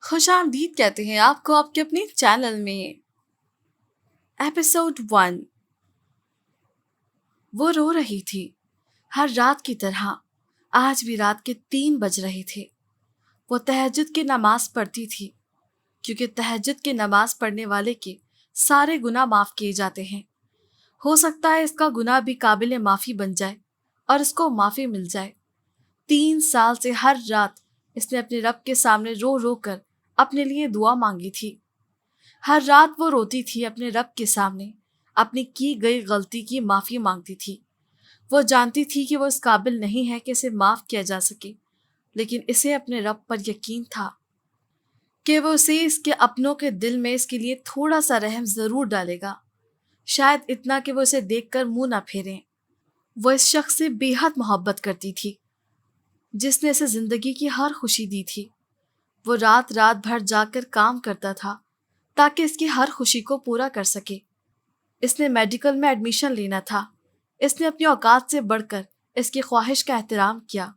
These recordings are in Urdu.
خوش آمدید کہتے ہیں آپ کو آپ کے اپنے چینل میں۔ ایپیسوڈ 1۔ وہ رو رہی تھی ہر رات کی طرح۔ آج بھی رات کے 3 بج رہے تھے۔ وہ تہجد کی نماز پڑھتی تھی کیونکہ تہجد کی نماز پڑھنے والے کے سارے گناہ معاف کیے جاتے ہیں۔ ہو سکتا ہے اس کا گناہ بھی قابل معافی بن جائے اور اس کو معافی مل جائے۔ 3 سال سے ہر رات اس نے اپنے رب کے سامنے رو رو کر اپنے لیے دعا مانگی تھی۔ ہر رات وہ روتی تھی اپنے رب کے سامنے، اپنی کی گئی غلطی کی معافی مانگتی تھی۔ وہ جانتی تھی کہ وہ اس قابل نہیں ہے کہ اسے معاف کیا جا سکے، لیکن اسے اپنے رب پر یقین تھا کہ وہ اسے اس کے اپنوں کے دل میں اس کے لیے تھوڑا سا رحم ضرور ڈالے گا، شاید اتنا کہ وہ اسے دیکھ کر منہ نہ پھیریں۔ وہ اس شخص سے بے حد محبت کرتی تھی جس نے اسے زندگی کی ہر خوشی دی تھی۔ وہ رات رات بھر جا کر کام کرتا تھا تاکہ اس کی ہر خوشی کو پورا کر سکے۔ اس نے میڈیکل میں ایڈمیشن لینا تھا۔ اس نے اپنی اوقات سے بڑھ کر اس کی خواہش کا احترام کیا،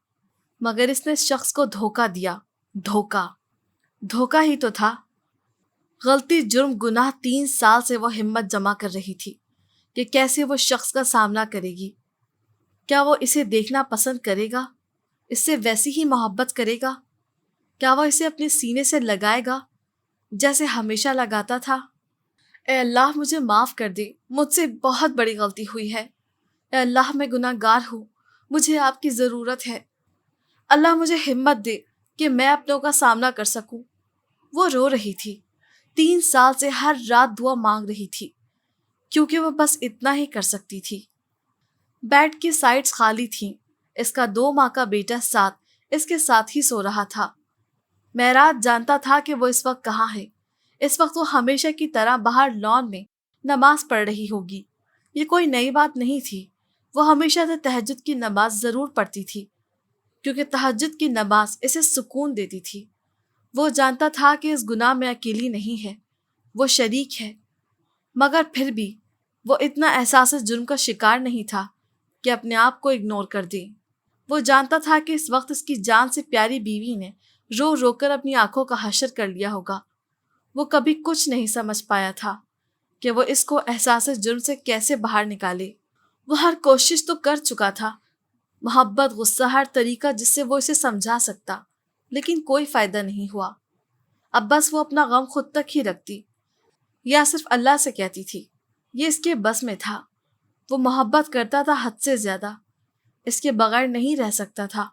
مگر اس نے اس شخص کو دھوکہ دیا۔ دھوکہ ہی تو تھا۔ غلطی، جرم، گناہ 3 سال سے وہ ہمت جمع کر رہی تھی کہ کیسے وہ شخص کا سامنا کرے گی۔ کیا وہ اسے دیکھنا پسند کرے گا؟ اس سے ویسی ہی محبت کرے گا؟ کیا وہ اسے اپنے سینے سے لگائے گا جیسے ہمیشہ لگاتا تھا؟ اے اللہ مجھے معاف کر دے، مجھ سے بہت بڑی غلطی ہوئی ہے۔ اے اللہ میں گناہ گار ہوں، مجھے آپ کی ضرورت ہے۔ اللہ مجھے ہمت دے کہ میں اپنوں کا سامنا کر سکوں۔ وہ رو رہی تھی، 3 سال سے ہر رات دعا مانگ رہی تھی کیونکہ وہ بس اتنا ہی کر سکتی تھی۔ بیڈ کی سائڈز خالی تھیں۔ اس کا 2 ماہ کا بیٹا ساتھ اس کے ساتھ ہی سو رہا تھا۔ معراج جانتا تھا کہ وہ اس وقت کہاں ہے۔ اس وقت وہ ہمیشہ کی طرح باہر لان میں نماز پڑھ رہی ہوگی۔ یہ کوئی نئی بات نہیں تھی۔ وہ ہمیشہ سے تہجد کی نماز ضرور پڑھتی تھی کیونکہ تہجد کی نماز اسے سکون دیتی تھی۔ وہ جانتا تھا کہ اس گناہ میں اکیلی نہیں ہے، وہ شریک ہے، مگر پھر بھی وہ اتنا احساس جرم کا شکار نہیں تھا کہ اپنے آپ کو اگنور کر دے۔ وہ جانتا تھا کہ اس وقت اس کی جان سے پیاری بیوی نے رو رو کر اپنی آنکھوں کا حشر کر لیا ہوگا۔ وہ کبھی کچھ نہیں سمجھ پایا تھا کہ وہ اس کو احساس جرم سے کیسے باہر نکالے۔ وہ ہر کوشش تو کر چکا تھا، محبت، غصہ، ہر طریقہ جس سے وہ اسے سمجھا سکتا، لیکن کوئی فائدہ نہیں ہوا۔ اب بس وہ اپنا غم خود تک ہی رکھتی یا صرف اللہ سے کہتی تھی۔ یہ اس کے بس میں تھا۔ وہ محبت کرتا تھا حد سے زیادہ، اس کے بغیر نہیں رہ سکتا تھا،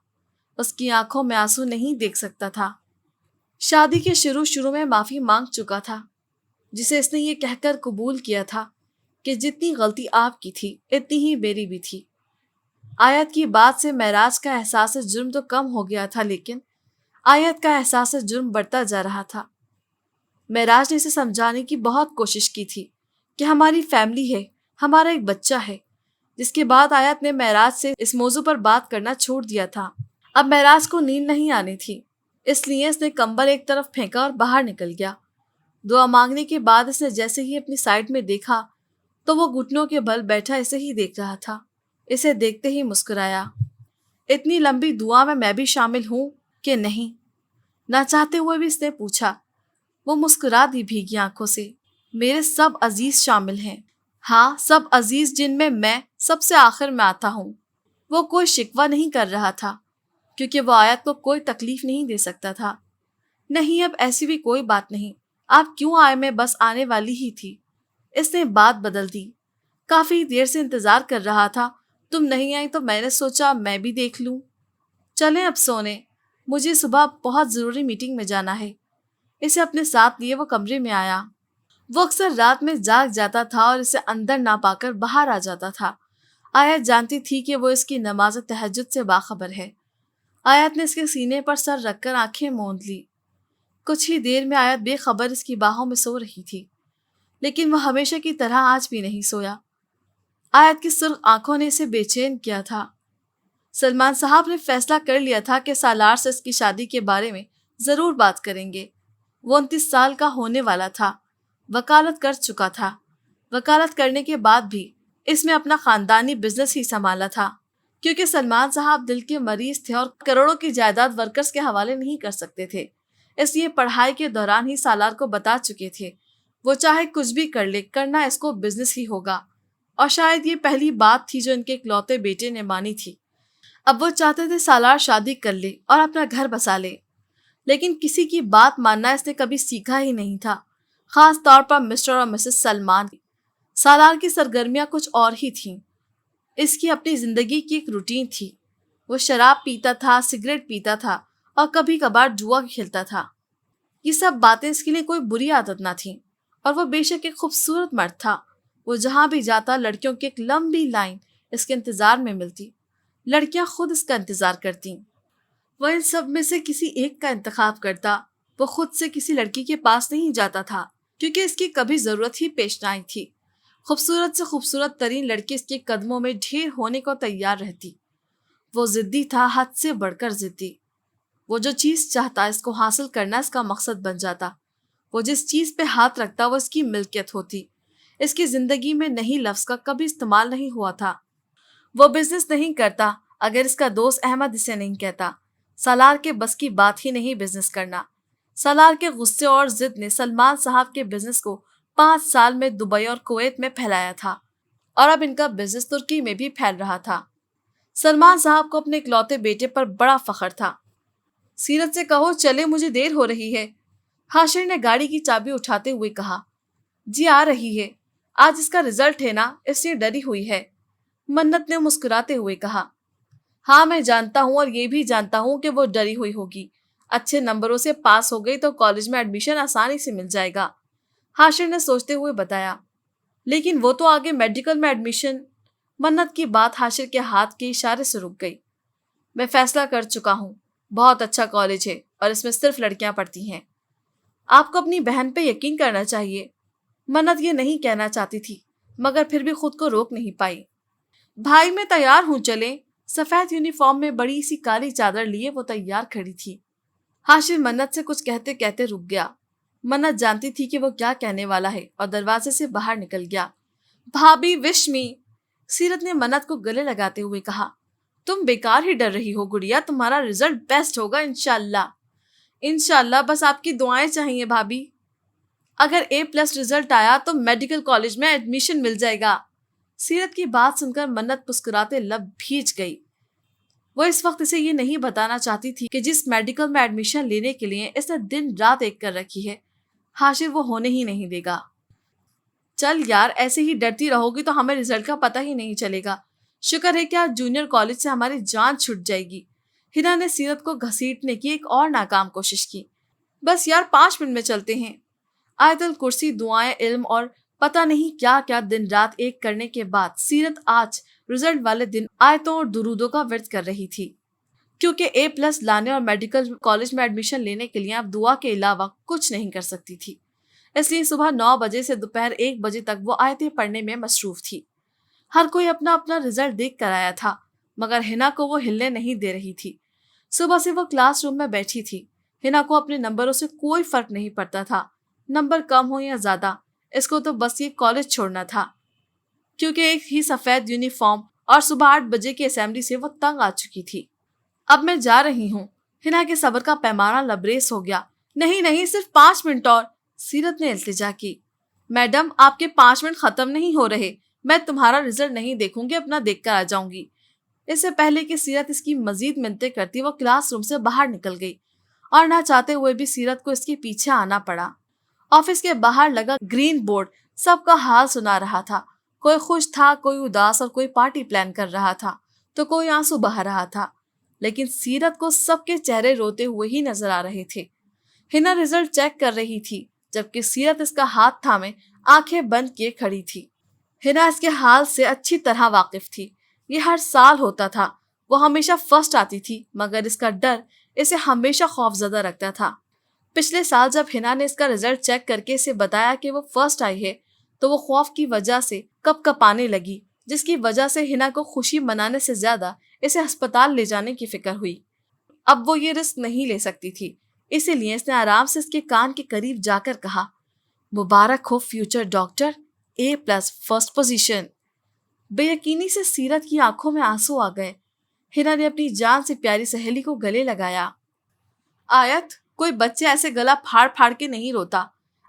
اس کی آنکھوں میں آنسو نہیں دیکھ سکتا تھا۔ شادی کے شروع میں معافی مانگ چکا تھا، جسے اس نے یہ کہہ کر قبول کیا تھا کہ جتنی غلطی آپ کی تھی اتنی ہی میری بھی تھی۔ آیت کی بات سے معراج کا احساس جرم تو کم ہو گیا تھا، لیکن آیت کا احساس جرم بڑھتا جا رہا تھا۔ معراج نے اسے سمجھانے کی بہت کوشش کی تھی کہ ہماری فیملی ہے، ہمارا ایک بچہ ہے، جس کے بعد آیت نے معراج سے اس موضوع پر بات کرنا چھوڑ دیا تھا۔ اب معراج کو نیند نہیں آنی تھی، اس لیے اس نے کمبل ایک طرف پھینکا اور باہر نکل گیا۔ دعا مانگنے کے بعد اس نے جیسے ہی اپنی سائڈ میں دیکھا تو وہ گھٹنوں کے بل بیٹھا اسے ہی دیکھ رہا تھا۔ اسے دیکھتے ہی مسکرایا۔ اتنی لمبی دعا میں بھی شامل ہوں کہ نہیں؟ نہ چاہتے ہوئے بھی اس نے پوچھا۔ وہ مسکرا دی بھیگی آنکھوں سے۔ میرے سب عزیز شامل ہیں، ہاں سب عزیز، جن میں سب سے آخر میں آتا ہوں۔ وہ کوئی شکوہ نہیں کر رہا تھا کیونکہ وہ آیت کو کوئی تکلیف نہیں دے سکتا تھا۔ نہیں، اب ایسی بھی کوئی بات نہیں، آپ کیوں آئے، میں بس آنے والی ہی تھی۔ اس نے بات بدل دی۔ کافی دیر سے انتظار کر رہا تھا، تم نہیں آئی تو میں نے سوچا میں بھی دیکھ لوں۔ چلیں اب سونے، مجھے صبح بہت ضروری میٹنگ میں جانا ہے۔ اسے اپنے ساتھ لیے وہ کمرے میں آیا۔ وہ اکثر رات میں جاگ جاتا تھا اور اسے اندر نہ پا کر باہر آ جاتا تھا۔ آیت جانتی تھی کہ وہ اس کی نماز تہجد سے باخبر ہے۔ آیت نے اس کے سینے پر سر رکھ کر آنکھیں موند لی۔ کچھ ہی دیر میں آیت بے خبر اس کی باہوں میں سو رہی تھی، لیکن وہ ہمیشہ کی طرح آج بھی نہیں سویا۔ آیت کی سرخ آنکھوں نے اسے بے چین کیا تھا۔ سلمان صاحب نے فیصلہ کر لیا تھا کہ سالار سے اس کی شادی کے بارے میں ضرور بات کریں گے۔ وہ 29 سال کا ہونے والا تھا، وکالت کر چکا تھا۔ وکالت کرنے کے بعد بھی اس میں اپنا خاندانی بزنس ہی سنبھالا تھا کیونکہ سلمان صاحب دل کے مریض تھے اور کروڑوں کی جائیداد ورکرز کے حوالے نہیں کر سکتے تھے۔ اس لیے پڑھائی کے دوران ہی سالار کو بتا چکے تھے وہ چاہے کچھ بھی کر لے، کرنا اس کو بزنس ہی ہوگا، اور شاید یہ پہلی بات تھی جو ان کے اکلوتے بیٹے نے مانی تھی۔ اب وہ چاہتے تھے سالار شادی کر لے اور اپنا گھر بسا لے، لیکن کسی کی بات ماننا اس نے کبھی سیکھا ہی نہیں تھا، خاص طور پر مسٹر اور مسز سلمان۔ سالار کی سرگرمیاں کچھ اور ہی تھیں۔ اس کی اپنی زندگی کی ایک روٹین تھی۔ وہ شراب پیتا تھا، سگریٹ پیتا تھا اور کبھی کبھار جوا کھیلتا تھا۔ یہ سب باتیں اس کے لیے کوئی بری عادت نہ تھیں، اور وہ بے شک ایک خوبصورت مرد تھا۔ وہ جہاں بھی جاتا لڑکیوں کی ایک لمبی لائن اس کے انتظار میں ملتی، لڑکیاں خود اس کا انتظار کرتیں۔ وہ ان سب میں سے کسی ایک کا انتخاب کرتا، وہ خود سے کسی لڑکی کے پاس نہیں جاتا تھا کیونکہ اس کی کبھی ضرورت ہی پیش نہ آئی تھی۔ خوبصورت سے خوبصورت ترین لڑکی اس کے قدموں میں ڈھیر ہونے کو تیار رہتی۔ وہ ضدی تھا، حد سے بڑھ کر ضدی۔ وہ جو چیز چاہتا اس کو حاصل کرنا اس کا مقصد بن جاتا۔ وہ جس چیز پہ ہاتھ رکھتا وہ اس کی ملکیت ہوتی۔ اس کی زندگی میں نہیں لفظ کا کبھی استعمال نہیں ہوا تھا۔ وہ بزنس نہیں کرتا اگر اس کا دوست احمد اسے نہیں کہتا۔ سالار کے بس کی بات ہی نہیں بزنس کرنا۔ سالار کے غصے اور ضد نے سلمان صاحب کے بزنس کو 5 سال میں دبئی اور کویت میں پھیلایا تھا، اور اب ان کا بزنس ترکی میں بھی پھیل رہا تھا۔ سلمان صاحب کو اپنے اکلوتے بیٹے پر بڑا فخر تھا۔ سیرت سے کہو چلے، مجھے دیر ہو رہی ہے، حاشر نے گاڑی کی چابی اٹھاتے ہوئے کہا۔ جی آ رہی ہے، آج اس کا رزلٹ ہے نا، اس لیے ڈری ہوئی ہے، منت نے مسکراتے ہوئے کہا۔ ہاں میں جانتا ہوں، اور یہ بھی جانتا ہوں کہ وہ ڈری ہوئی ہوگی۔ اچھے نمبروں سے پاس ہو گئی تو کالج میں ایڈمیشن آسانی سے مل جائے گا، حاشر نے سوچتے ہوئے بتایا۔ لیکن وہ تو آگے میڈیکل میں ایڈمیشن۔ منت کی بات حاشر کے ہاتھ کے اشارے سے رک گئی۔ میں فیصلہ کر چکا ہوں، بہت اچھا کالج ہے اور اس میں صرف لڑکیاں پڑھتی ہیں۔ آپ کو اپنی بہن پہ یقین کرنا چاہیے۔ منت یہ نہیں کہنا چاہتی تھی مگر پھر بھی خود کو روک نہیں پائی۔ بھائی میں تیار ہوں، چلیں۔ سفید یونیفارم میں بڑی سی کالی چادر لیے وہ تیار کھڑی تھی۔ حاشر منت سے کچھ کہتے کہتے رک گیا۔ منت جانتی تھی کہ وہ کیا کہنے والا ہے اور دروازے سے باہر نکل گیا۔ بھابھی وش می، سیرت نے منت کو گلے لگاتے ہوئے کہا۔ تم بیکار ہی ڈر رہی ہو گڑیا، تمہارا رزلٹ بیسٹ ہوگا انشاءاللہ۔ انشاءاللہ، بس آپ کی دعائیں چاہیے بھابھی۔ اگر A+ رزلٹ آیا تو میڈیکل کالج میں ایڈمیشن مل جائے گا۔ سیرت کی بات سن کر منت مسکراتے لب بھیج گئی۔ وہ اس وقت اسے یہ نہیں بتانا چاہتی تھی کہ جس میڈیکل میں ایڈمیشن لینے کے لیے اس نے دن رات ایک کر رکھی ہے، حاشر وہ ہونے ہی نہیں دے گا۔ چل یار، ایسے ہی ڈرتی رہو گی تو ہمیں رزلٹ کا پتہ ہی نہیں چلے گا۔ شکر ہے کہ آج جونیئر کالج سے ہماری جان چھٹ جائے گی۔ ہنا نے سیرت کو گھسیٹنے کی ایک اور ناکام کوشش کی۔ بس یار 5 منٹ میں چلتے ہیں۔ آیت الکرسی، دعائیں، علم اور پتہ نہیں کیا کیا دن رات ایک کرنے کے بعد سیرت آج رزلٹ والے دن آیتوں اور درودوں کا ورد کر رہی تھی، کیونکہ A+ لانے اور میڈیکل کالج میں ایڈمیشن لینے کے لیے اب دعا کے علاوہ کچھ نہیں کر سکتی تھی۔ اس لیے صبح 9 بجے سے دوپہر 1 بجے تک وہ آیتیں پڑھنے میں مصروف تھی۔ ہر کوئی اپنا اپنا رزلٹ دیکھ کر آیا تھا مگر ہنا کو وہ ہلنے نہیں دے رہی تھی۔ صبح سے وہ کلاس روم میں بیٹھی تھی۔ ہنا کو اپنے نمبروں سے کوئی فرق نہیں پڑتا تھا، نمبر کم ہو یا زیادہ، اس کو تو بس یہ کالج چھوڑنا تھا، کیونکہ ایک ہی سفید یونیفارم اور صبح 8 بجے کی اسمبلی سے وہ تنگ آ چکی تھی۔ اب میں جا رہی ہوں۔ ہنا کے صبر کا پیمانہ لبریز ہو گیا۔ نہیں نہیں، صرف 5 منٹ اور، سیرت نے التجا کی۔ میڈم، آپ کے 5 منٹ ختم نہیں ہو رہے، میں تمہارا رزلٹ نہیں دیکھوں گی، اپنا دیکھ کر آ جاؤں گی۔ اس سے پہلے کہ سیرت اس کی مزید منتیں کرتی وہ کلاس روم سے باہر نکل گئی، اور نہ چاہتے ہوئے بھی سیرت کو اس کے پیچھے آنا پڑا۔ آفس کے باہر لگا گرین بورڈ سب کا حال سنا رہا تھا۔ کوئی خوش تھا، کوئی اداس، اور کوئی پارٹی پلان کر رہا تھا تو کوئی آنسو بہا رہا تھا، لیکن سیرت کو سب کے چہرے روتے ہوئے ہی نظر آ رہے تھے۔ ہنا رزلٹ چیک کر رہی تھی جبکہ سیرت اس کا ہاتھ تھامے آنکھیں بند کیے کھڑی تھی۔ ہنا اس کے حال سے اچھی طرح واقف تھی۔ یہ ہر سال ہوتا تھا، وہ ہمیشہ فرسٹ آتی تھی مگر اس کا ڈر اسے ہمیشہ خوف زدہ رکھتا تھا۔ پچھلے سال جب ہنا نے اس کا رزلٹ چیک کر کے اسے بتایا کہ وہ فرسٹ آئی ہے تو وہ خوف کی وجہ سے کپ کپانے لگی، جس کی وجہ سے ہنا کو خوشی منانے سے زیادہ اسے ہسپتال لے جانے کی فکر ہوئی۔ اب وہ یہ رسک نہیں لے سکتی تھی، اسی لیے اس نے آرام سے اس کے کان کے قریب جا کر کہا، مبارک ہو future doctor, A+ first position. بے یقینی سے سیرت کی آنکھوں میں آنسو آ گئے۔ ہنا نے اپنی جان سے پیاری سہیلی کو گلے لگایا۔ آیت، کوئی بچے ایسے گلا پھاڑ پھاڑ کے نہیں روتا۔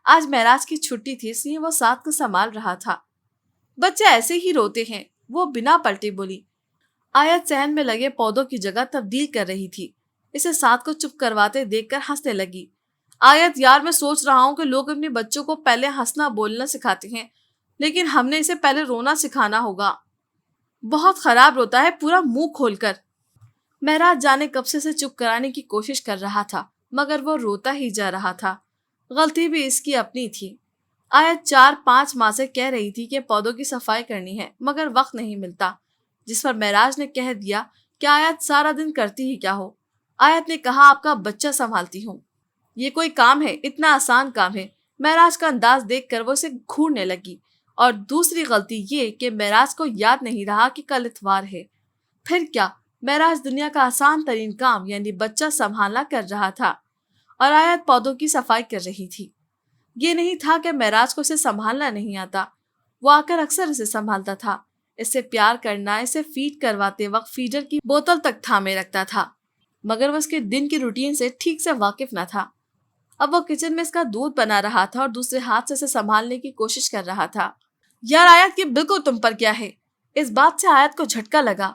آج معراج کی چھٹی تھی، اس لیے وہ سعد کو سنبھال رہا تھا۔ بچے ایسے ہی روتے ہیں، وہ بنا پلٹے بولی۔ آیت صحن میں لگے پودوں کی جگہ تبدیل کر رہی تھی۔ اسے سعد کو چپ کرواتے دیکھ کر ہنسنے لگی۔ آیت، یار میں سوچ رہا ہوں کہ لوگ اپنے بچوں کو پہلے ہنسنا بولنا سکھاتے ہیں، لیکن ہم نے اسے پہلے رونا سکھانا ہوگا۔ بہت خراب روتا ہے، پورا منہ کھول کر۔ معراج جانے کب سے اسے چپ کرانے کی کوشش کر رہا تھا، مگر وہ روتا ہی جا رہا تھا۔ غلطی بھی اس کی اپنی تھی۔ آیت 4-5 ماہ سے کہہ رہی تھی کہ پودوں کی صفائی کرنی ہے، مگر وقت نہیں ملتا، جس پر معراج نے کہہ دیا کہ آیت سارا دن کرتی ہی کیا ہو۔ آیت نے کہا، آپ کا بچہ سنبھالتی ہوں۔ یہ کوئی کام ہے؟ اتنا آسان کام ہے؟ معراج کا انداز دیکھ کر وہ اسے گھورنے لگی۔ اور دوسری غلطی یہ کہ معراج کو یاد نہیں رہا کہ کل اتوار ہے۔ پھر کیا، معراج دنیا کا آسان ترین کام یعنی بچہ سنبھالنا کر رہا تھا، اور آیت پودوں کی صفائی کر رہی تھی۔ یہ نہیں تھا کہ معراج کو اسے سنبھالنا نہیں آتا، وہ آ کر اکثر اسے سنبھالتا تھا، اس سے پیار کرنا، اسے فیڈ کرواتے وقت فیڈر کی بوتل تک تھامے رکھتا تھا، مگر وہ اس کے دن کی روٹین سے ٹھیک سے واقف نہ تھا۔ اب وہ کچن میں اس کا دودھ بنا رہا تھا اور دوسرے ہاتھ سے اسے سنبھالنے کی کوشش کر رہا تھا۔ یار آیت، یہ بالکل تم پر کیا ہے؟ اس بات سے آیت کو جھٹکا لگا،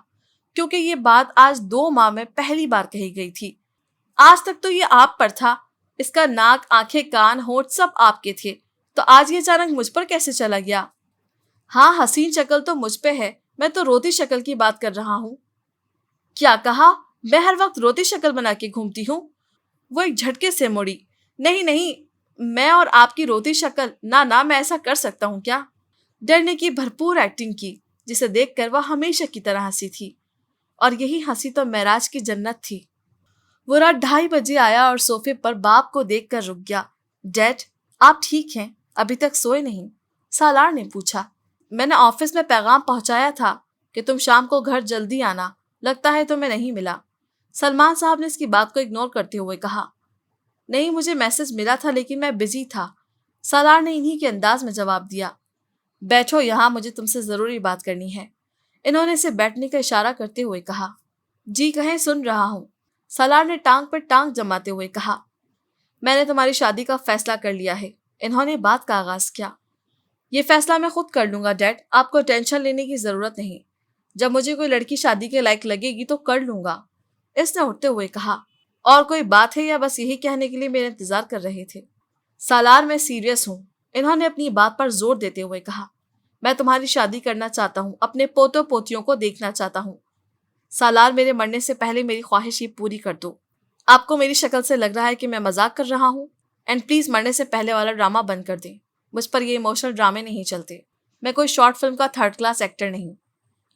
کیونکہ یہ بات آج 2 ماہ میں پہلی بار کہی گئی تھی۔ آج تک تو یہ آپ پر تھا، اس کا ناک، آنکھیں، کان، ہونٹ سب آپ کے تھے، تو آج یہ اچانک مجھ پر کیسے چلا گیا؟ ہاں، حسین شکل تو مجھ پہ ہے، میں تو روتی شکل کی بات کر رہا ہوں۔ کیا کہا؟ میں ہر وقت روتی شکل بنا کے گھومتی ہوں؟ وہ ایک جھٹکے سے مڑی۔ نہیں نہیں، میں اور آپ کی روتی شکل، نہ میں ایسا کر سکتا ہوں کیا؟ ڈرنے کی بھرپور ایکٹنگ کی، جسے دیکھ کر وہ ہمیشہ کی طرح ہنسی تھی، اور یہی ہنسی تو معراج کی جنت تھی۔ وہ رات 2:30 بجے آیا اور صوفے پر باپ کو دیکھ کر رک گیا۔ ڈیڈ، آپ ٹھیک ہیں؟ ابھی تک سوئے نہیں؟ سالار نے پوچھا۔ میں نے آفس میں پیغام پہنچایا تھا کہ تم شام کو گھر جلدی آنا، لگتا ہے تمہیں نہیں ملا۔ سلمان صاحب نے اس کی بات کو اگنور کرتے ہوئے کہا۔ نہیں، مجھے میسج ملا تھا لیکن میں بزی تھا، سالار نے انہی کے انداز میں جواب دیا۔ بیٹھو یہاں، مجھے تم سے ضروری بات کرنی ہے، انہوں نے اسے بیٹھنے کا اشارہ کرتے ہوئے کہا۔ جی کہیں، سن رہا ہوں، سالار نے ٹانگ پر ٹانگ جماتے ہوئے کہا۔ میں نے تمہاری شادی کا فیصلہ کر لیا ہے، انہوں نے بات کا آغاز کیا۔ یہ فیصلہ میں خود کر لوں گا ڈیڈ، آپ کو ٹینشن لینے کی ضرورت نہیں، جب مجھے کوئی لڑکی شادی کے لائق لگے گی تو کر لوں گا، اس نے اٹھتے ہوئے کہا۔ اور کوئی بات ہے یا بس یہی کہنے کے لیے میرا انتظار کر رہے تھے؟ سالار، میں سیریس ہوں، انہوں نے اپنی بات پر زور دیتے ہوئے کہا۔ میں تمہاری شادی کرنا چاہتا ہوں، اپنے پوتوں پوتیوں کو دیکھنا چاہتا ہوں۔ سالار، میرے مرنے سے پہلے میری خواہش یہ پوری کر دو۔ آپ کو میری شکل سے لگ رہا ہے کہ میں مذاق کر رہا ہوں، اینڈ پلیز مرنے سے پہلے والا ڈرامہ بند کر دیں، مجھ پر یہ ایموشنل ڈرامے نہیں چلتے، میں کوئی شارٹ فلم کا 3rd کلاس ایکٹر نہیں۔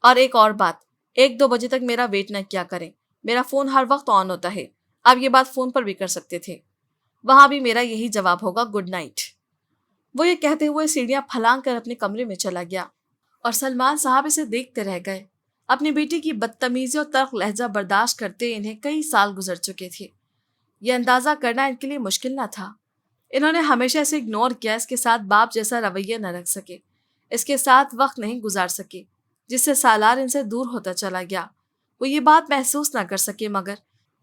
اور ایک اور بات، 1-2 بجے تک میرا ویٹ نہ کیا کریں، میرا فون ہر وقت آن ہوتا ہے، آپ یہ بات فون پر بھی کر سکتے تھے، وہاں بھی میرا یہی جواب ہوگا، گڈ نائٹ۔ وہ یہ کہتے ہوئے سیڑھیاں پھلانگ کر اپنے کمرے میں چلا گیا، اور سلمان صاحب اسے دیکھتے رہ گئے۔ اپنی بیٹی کی بدتمیزی اور تلخ لہجہ برداشت کرتے انہیں کئی سال گزر چکے تھے۔ یہ اندازہ کرنا ان کے لیے مشکل نہ تھا۔ انہوں نے ہمیشہ اسے اگنور کیا، اس کے ساتھ باپ جیسا رویہ نہ رکھ سکے، اس کے ساتھ وقت نہیں گزار سکے، جس سے سالار ان سے دور ہوتا چلا گیا۔ وہ یہ بات محسوس نہ کر سکے، مگر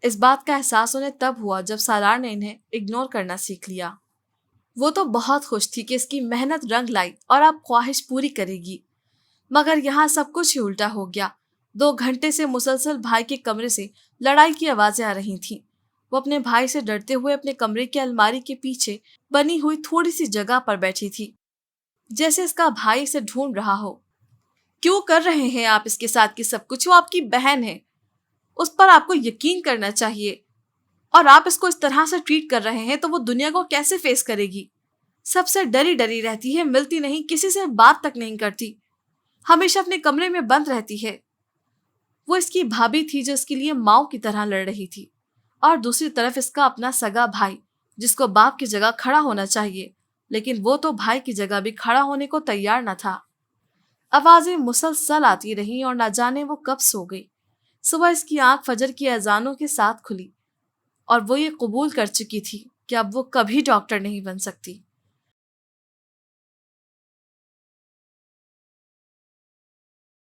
اس بات کا احساس انہیں تب ہوا جب سالار نے انہیں اگنور کرنا سیکھ لیا۔ وہ تو بہت خوش تھی کہ اس کی محنت رنگ لائی اور اب خواہش پوری کرے گی، مگر یہاں سب کچھ ہی الٹا ہو گیا۔ 2 گھنٹے سے مسلسل بھائی کے کمرے سے لڑائی کی آوازیں آ رہی تھیں۔ وہ اپنے بھائی سے ڈرتے ہوئے اپنے کمرے کی الماری کے پیچھے بنی ہوئی تھوڑی سی جگہ پر بیٹھی تھی، جیسے اس کا بھائی اسے ڈھونڈ رہا ہو۔ کیوں کر رہے ہیں آپ اس کے ساتھ کی سب کچھ؟ وہ آپ کی بہن ہے، اس پر آپ کو یقین کرنا چاہیے، اور آپ اس کو اس طرح سے ٹریٹ کر رہے ہیں تو وہ دنیا کو کیسے فیس کرے گی؟ سب سے ڈری ڈری رہتی ہے، ملتی نہیں، کسی سے بات تک نہیں کرتی، ہمیشہ اپنے کمرے میں بند رہتی ہے۔ وہ اس کی بھابھی تھی جو اس کے لیے ماؤں کی طرح لڑ رہی تھی، اور دوسری طرف اس کا اپنا سگا بھائی جس کو باپ کی جگہ کھڑا ہونا چاہیے، لیکن وہ تو بھائی کی جگہ بھی کھڑا ہونے کو تیار نہ تھا۔ آوازیں مسلسل آتی رہیں اور نہ جانے وہ کب سو گئی۔ صبح اس کی آنکھ فجر کی اذانوں کے ساتھ کھلی، اور وہ یہ قبول کر چکی تھی کہ اب وہ کبھی ڈاکٹر نہیں بن سکتی۔